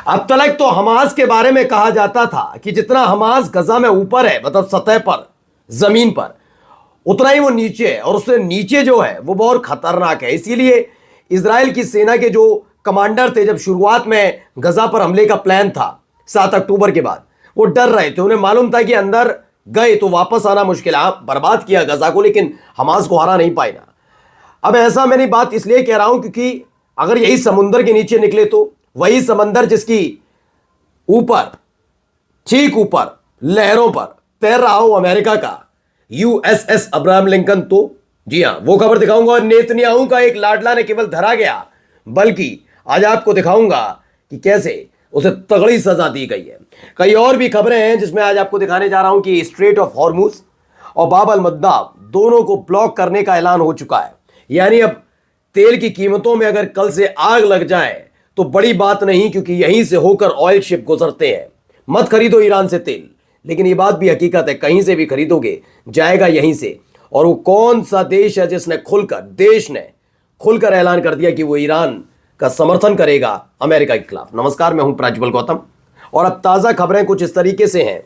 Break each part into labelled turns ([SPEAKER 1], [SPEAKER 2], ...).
[SPEAKER 1] अब तक तो हमास के बारे में कहा जाता था कि जितना हमास गजा में ऊपर है, मतलब सतह पर, जमीन पर, उतना ही वो नीचे है, और उससे नीचे जो है वो बहुत खतरनाक है। इसीलिए इजराइल की सेना के जो कमांडर थे, जब शुरुआत में गजा पर हमले का प्लान था 7 अक्टूबर के बाद, वो डर रहे थे। उन्हें मालूम था कि अंदर गए तो वापस आना मुश्किल है। बर्बाद किया गजा को, लेकिन हमास को हरा नहीं पाए ना। अब ऐसा मैंने बात इसलिए कह रहा हूं क्योंकि अगर यही समुंदर के नीचे निकले तो वही समंदर जिसकी ऊपर, ठीक ऊपर लहरों पर तैर रहा हो अमेरिका का यूएसएस अब्राहम लिंकन, तो जी हां, वो खबर दिखाऊंगा। और नेतन्याहू का एक लाडला ने केवल धरा गया, बल्कि आज आपको दिखाऊंगा कि कैसे उसे तगड़ी सजा दी गई है। कई और भी खबरें हैं जिसमें आज आपको दिखाने जा रहा हूं कि स्ट्रेट ऑफ हॉर्मुज और बाब अल मंदाब दोनों को ब्लॉक करने का ऐलान हो चुका है। यानी अब तेल की कीमतों में अगर कल से आग लग जाए तो बड़ी बात नहीं, क्योंकि यहीं से होकर ऑयल शिप गुजरते हैं। मत खरीदो ईरान से तेल, लेकिन ये बात भी हकीकत है, कहीं से भी खरीदोगे जाएगा यहीं से। और वो कौन सा देश है जिसने खुलकर ऐलान कर दिया कि वो ईरान का समर्थन करेगा अमेरिका के खिलाफ। नमस्कार, मैं हूं प्रज्वल गौतम, और अब ताजा खबरें कुछ इस तरीके से हैं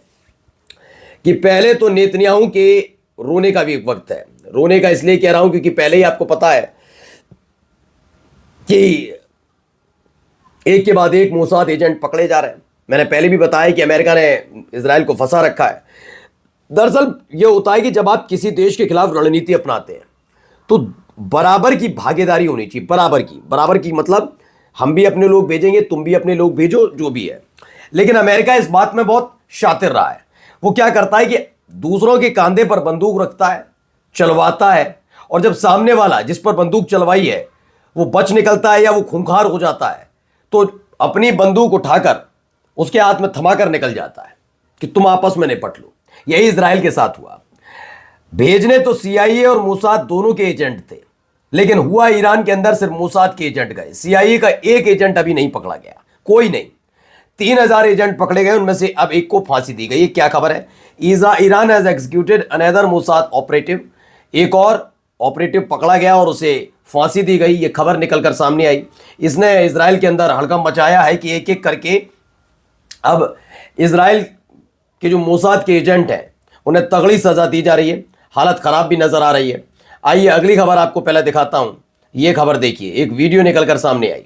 [SPEAKER 1] कि पहले तो नेतन्याहू के रोने का भी एक वक्त है। रोने का इसलिए कह रहा हूं क्योंकि पहले ही आपको पता है कि एक के बाद एक मोसाद एजेंट पकड़े जा रहे हैं। मैंने पहले भी बताया कि अमेरिका ने इजराइल को फंसा रखा है। दरअसल यह होता है कि जब आप किसी देश के खिलाफ रणनीति अपनाते हैं तो बराबर की भागीदारी होनी चाहिए। बराबर की मतलब हम भी अपने लोग भेजेंगे, तुम भी अपने लोग भेजो, जो भी है। लेकिन अमेरिका इस बात में बहुत शातिर रहा है। वो क्या करता है कि दूसरों के कंधे पर बंदूक रखता है, चलवाता है, और जब सामने वाला जिस पर बंदूक चलवाई है वो बच निकलता है या वो खूंखार हो जाता है, तो अपनी बंदूक उठाकर उसके हाथ में थमाकर निकल जाता है कि तुम आपस में निपट लो। यही इजराइल के साथ हुआ। भेजने तो सीआईए और मोसाद दोनों के एजेंट थे, लेकिन हुआ ईरान के अंदर सिर्फ मोसाद के एजेंट गए। सीआईए का एक एजेंट अभी नहीं पकड़ा गया, कोई नहीं। 3000 एजेंट पकड़े गए, उनमें से अब एक को फांसी दी गई। क्या खबर है? Iran has executed another Mossad operative. एक और ऑपरेटिव पकड़ा गया और उसे फांसी दी गई। ये खबर निकलकर सामने आई। इसने इजराइल के अंदर हड़कंप मचाया है कि एक एक करके अब इजराइल के जो मोसाद के एजेंट हैं उन्हें तगड़ी सजा दी जा रही है। हालत खराब भी नजर आ रही है। आइए अगली खबर आपको पहले दिखाता हूं। ये खबर देखिए, एक वीडियो निकलकर सामने आई।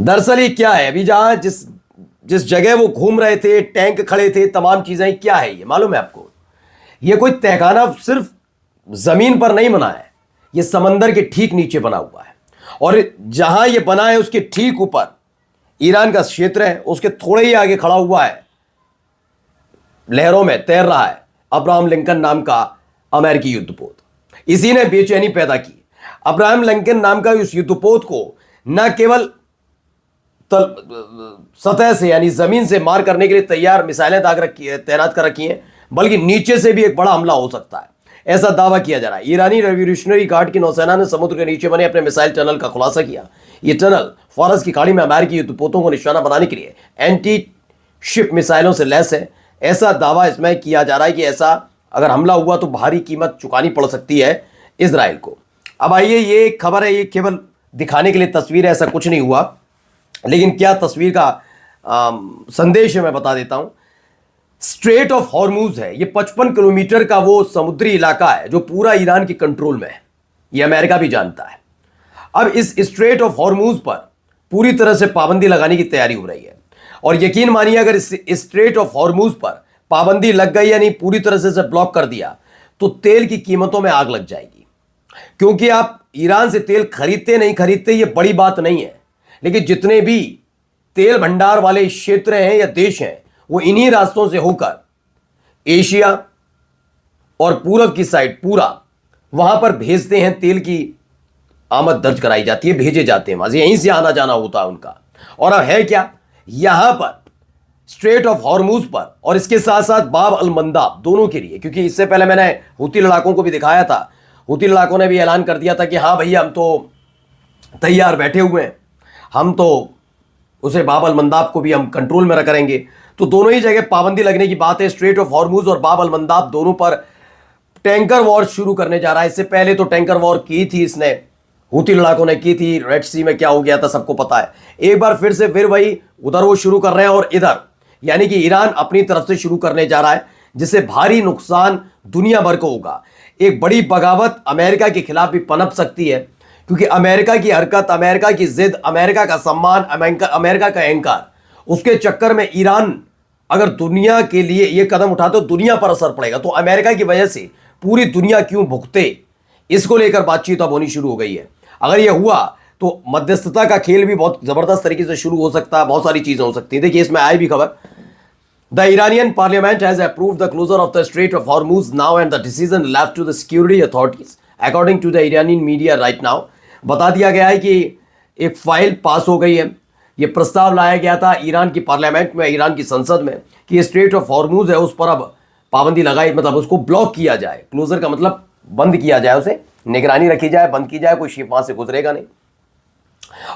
[SPEAKER 1] दरअसल ये क्या है, अभी जहां जिस जगह वो घूम रहे थे, टैंक खड़े थे, तमाम चीजें, क्या है ये मालूम है आपको? ये कोई तहखाना सिर्फ जमीन पर नहीं बना है, ये समंदर के ठीक नीचे बना हुआ है। और जहां ये बना है उसके ठीक ऊपर ईरान का क्षेत्र है, उसके थोड़े ही आगे खड़ा हुआ है, लहरों में तैर रहा है अब्राहम लिंकन नाम का अमेरिकी युद्धपोत। इसी ने बेचैनी पैदा की। अब्राहम लिंकन नाम का उस युद्धपोत को न केवल सतह से यानी जमीन से मार करने के लिए तैयार मिसाइलें तैनात कर रखी हैं, बल्कि नीचे से भी एक बड़ा हमला हो सकता है, ऐसा दावा किया जा रहा है। ईरानी रेवोल्यूशनरी गार्ड की नौसेना ने समुद्र के नीचे बने अपने मिसाइल टनल का खुलासा किया। यह टनल फारस की खाड़ी में अमेरिकी युद्धपोतों को निशाना बनाने के लिए एंटी शिप मिसाइलों से लैस है। ऐसा दावा इसमें किया जा रहा है कि ऐसा अगर हमला हुआ तो भारी कीमत चुकानी पड़ सकती है इजराइल को। अब आइए, ये खबर है, ये केवल दिखाने के लिए तस्वीर है, ऐसा कुछ नहीं हुआ। लेकिन क्या तस्वीर का संदेश है मैं बता देता हूं। स्ट्रेट ऑफ हॉर्मुज है, ये 55 किलोमीटर का वो समुद्री इलाका है जो पूरा ईरान के कंट्रोल में है। ये अमेरिका भी जानता है। अब इस स्ट्रेट ऑफ हॉर्मुज पर पूरी तरह से पाबंदी लगाने की तैयारी हो रही है। और यकीन मानिए, अगर इस स्ट्रेट ऑफ हॉर्मुज पर पाबंदी लग गई यानी पूरी तरह से ब्लॉक कर दिया तो तेल की कीमतों में आग लग जाएगी। क्योंकि आप ईरान से तेल खरीदते नहीं खरीदते ये बड़ी बात नहीं है, लेकिन जितने भी तेल भंडार वाले क्षेत्र हैं या देश हैं वो इन्हीं रास्तों से होकर एशिया और पूरब की साइड पूरा वहां पर भेजते हैं। तेल की आमद दर्ज कराई जाती है, भेजे जाते हैं वहां से, यहीं से आना जाना होता है उनका। और अब है क्या, यहां पर स्ट्रेट ऑफ हॉर्मूज पर और इसके साथ साथ बाब अल मंदाब दोनों के लिए, क्योंकि इससे पहले मैंने हूती लड़ाकों को भी दिखाया था। हूती लड़ाकों ने भी ऐलान कर दिया था कि हाँ भैया हम तो तैयार बैठे हुए हैं, हम तो उसे बाब अल मंदाब को भी हम कंट्रोल में करेंगे। तो दोनों ही जगह पाबंदी लगने की बात है। स्ट्रेट ऑफ हॉर्मूज और बाब अल मंदाब दोनों पर टैंकर वॉर शुरू करने जा रहा है। इससे पहले तो टैंकर वॉर की थी इसने, हूती लड़ाकों ने की थी। रेड सी में क्या हो गया था सबको पता है। एक बार फिर से फिर वही उधर वो शुरू कर रहे हैं और इधर यानी कि ईरान अपनी तरफ से शुरू करने जा रहा है, जिससे भारी नुकसान दुनिया भर को होगा। एक बड़ी बगावत अमेरिका के खिलाफ भी पनप सकती है, क्योंकि अमेरिका की हरकत, अमेरिका की जिद, अमेरिका का सम्मान, अमेरिका का अहंकार, उसके चक्कर में ईरान अगर दुनिया के लिए यह कदम उठाते तो दुनिया पर असर पड़ेगा। तो अमेरिका की वजह से पूरी दुनिया क्यों भुगते, इसको लेकर बातचीत अब होनी शुरू हो गई है। अगर यह हुआ तो मध्यस्थता का खेल भी बहुत जबरदस्त तरीके से शुरू हो सकता है, बहुत सारी चीजें हो सकती हैं। देखिए इसमें आई भी खबर, the Iranian parliament has approved the closure of the Strait of Hormuz now and the decision left to the security authorities according to the Iranian media right now. बता दिया गया है कि एक फाइल पास हो गई है। यह प्रस्ताव लाया गया था ईरान की पार्लियामेंट में, ईरान की संसद में, कि स्ट्रेट ऑफ हॉर्मूज है उस पर अब पाबंदी लगाई, मतलब उसको ब्लॉक किया जाए। क्लोजर का मतलब बंद किया जाए, उसे निगरानी रखी जाए, बंद की जाए, कोई शिप वहां से गुजरेगा नहीं।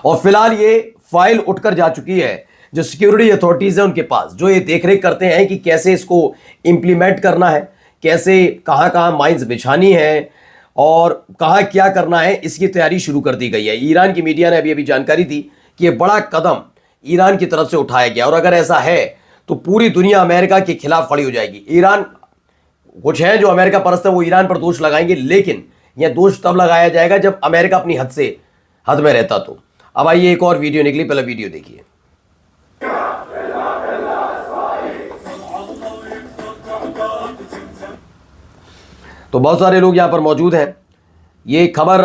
[SPEAKER 1] और फिलहाल ये फाइल उठकर जा चुकी है जो सिक्योरिटी अथॉरिटीज है उनके पास, जो ये देखरेख करते हैं कि कैसे इसको इंप्लीमेंट करना है, कैसे कहां कहां माइंस बिछानी है और कहां क्या करना है, इसकी तैयारी शुरू कर दी गई है। ईरान की मीडिया ने अभी अभी जानकारी दी कि यह बड़ा कदम ईरान की तरफ से उठाया गया और अगर ऐसा है तो पूरी दुनिया अमेरिका के खिलाफ खड़ी हो जाएगी। ईरान, कुछ है जो अमेरिका परस्त है वो ईरान पर दोष लगाएंगे, लेकिन यह दोष तब लगाया जाएगा जब अमेरिका अपनी हद में रहता। तो अब आइए एक और वीडियो निकली, पहले वीडियो देखिए। तो बहुत सारे लोग यहां पर मौजूद हैं। ये खबर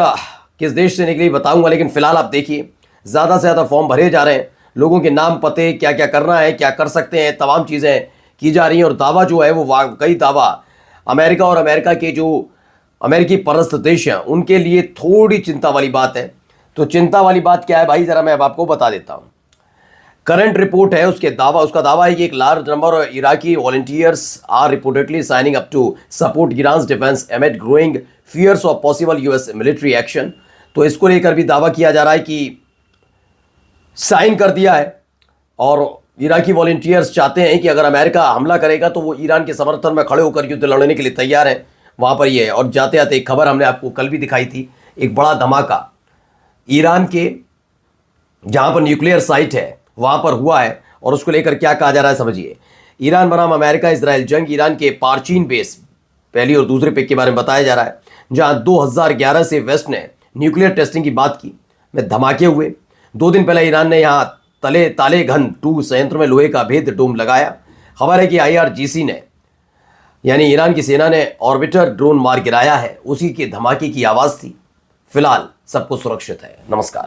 [SPEAKER 1] किस देश से निकली बताऊंगा, लेकिन फिलहाल आप देखिए ज्यादा से ज्यादा फॉर्म भरे जा रहे हैं, लोगों के नाम, पते, क्या क्या करना है, क्या कर सकते हैं, तमाम चीजें की जा रही हैं। और दावा जो है वो कई दावा अमेरिका और अमेरिका के जो अमेरिकी परस्त देश हैं उनके लिए थोड़ी चिंता वाली बात है। तो चिंता वाली बात क्या है भाई, जरा मैं अब आपको बता देता हूं। करंट रिपोर्ट है उसका दावा है कि एक large number of Iraqi volunteers are reportedly signing up to support Iran defence amid growing fears of possible US military action. तो इसको लेकर भी दावा किया जा रहा है कि साइन कर दिया है और इराकी वॉलंटियर्स चाहते हैं कि अगर अमेरिका हमला करेगा तो वो ईरान के समर्थन में खड़े होकर युद्ध लड़ने के लिए तैयार हैं। वहां पर ये है। और जाते जाते एक खबर हमने आपको कल भी दिखाई थी, एक बड़ा धमाका ईरान के जहां पर न्यूक्लियर साइट है वहां पर हुआ है और उसको लेकर क्या कहा जा रहा है समझिए। ईरान बनाम अमेरिका इजराइल जंग, ईरान के पार्चीन बेस पहली और दूसरे पिक के बारे में बताया जा रहा है, जहां 2011 से वेस्ट ने न्यूक्लियर टेस्टिंग की बात की में धमाके हुए। 2 दिन पहले ईरान ने यहां तालेगन 2 संयंत्र में लोहे का भेद डोम लगाया। खबर है कि IRGC ने यानी ईरान की सेना ने ऑर्बिटर ड्रोन मार गिराया है, उसी के धमाके की आवाज थी। फिलहाल सब कुछ सुरक्षित है। नमस्कार।